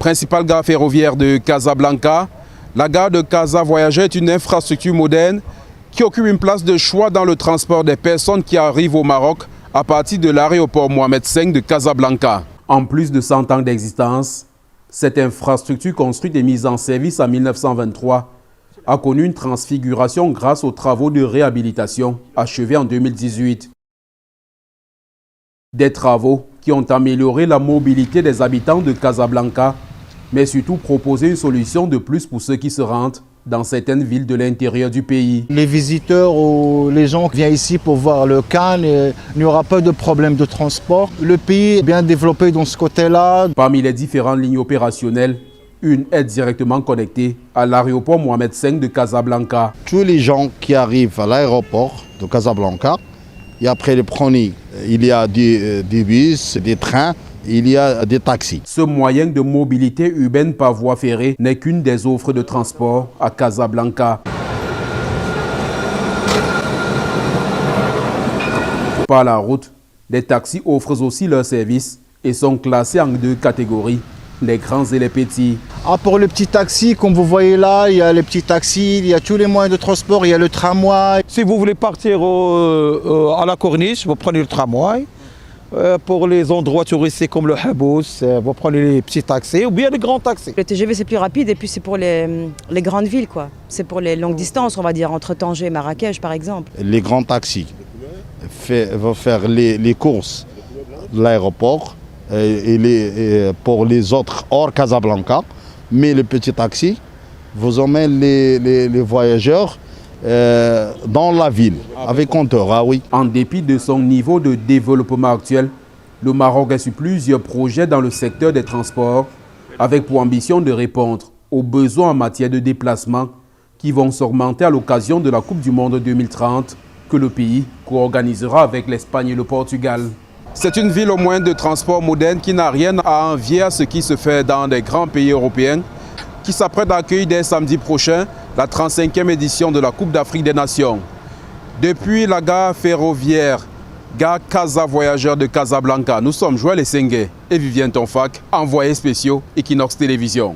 Principale gare ferroviaire de Casablanca, la gare de Casa Voyageurs est une infrastructure moderne qui occupe une place de choix dans le transport des personnes qui arrivent au Maroc à partir de l'aéroport Mohamed V de Casablanca. En plus de 100 ans d'existence, cette infrastructure construite et mise en service en 1923 a connu une transfiguration grâce aux travaux de réhabilitation achevés en 2018. Des travaux qui ont amélioré la mobilité des habitants de Casablanca, mais surtout proposé une solution de plus pour ceux qui se rendent dans certaines villes de l'intérieur du pays. Les visiteurs ou les gens qui viennent ici pour voir le Cannes, il n'y aura pas de problème de transport. Le pays est bien développé dans ce côté-là. Parmi les différentes lignes opérationnelles, une est directement connectée à l'aéroport Mohamed V de Casablanca. Tous les gens qui arrivent à l'aéroport de Casablanca, et après le premier, il y a des bus, des trains, il y a des taxis. Ce moyen de mobilité urbaine par voie ferrée n'est qu'une des offres de transport à Casablanca. Par la route, les taxis offrent aussi leurs services et sont classés en 2 catégories, les grands et les petits. Pour le petit taxi, comme vous voyez là, il y a les petits taxis, il y a tous les moyens de transport, il y a le tramway. Si vous voulez partir à la corniche, vous prenez le tramway. Pour les endroits touristiques comme le Habous, vous prenez les petits taxis ou bien les grands taxis. Le TGV c'est plus rapide et puis c'est pour les grandes villes quoi. C'est pour les longues distances, on va dire, entre Tanger et Marrakech par exemple. Les grands taxis vont faire les courses de l'aéroport et pour les autres hors Casablanca. Mais le petit taxi vous emmène les voyageurs dans la ville, avec compteur, ah oui. En dépit de son niveau de développement actuel, le Maroc a sur plusieurs projets dans le secteur des transports, avec pour ambition de répondre aux besoins en matière de déplacement qui vont s'augmenter à l'occasion de la Coupe du Monde 2030 que le pays co-organisera avec l'Espagne et le Portugal. C'est une ville aux moyens de transport moderne qui n'a rien à envier à ce qui se fait dans des grands pays européens, qui s'apprête à accueillir dès samedi prochain la 35e édition de la Coupe d'Afrique des Nations. Depuis la gare ferroviaire, gare Casa Voyageurs de Casablanca, nous sommes Joël Essengue et Vivien Tonfac, envoyés spéciaux Equinox Télévision.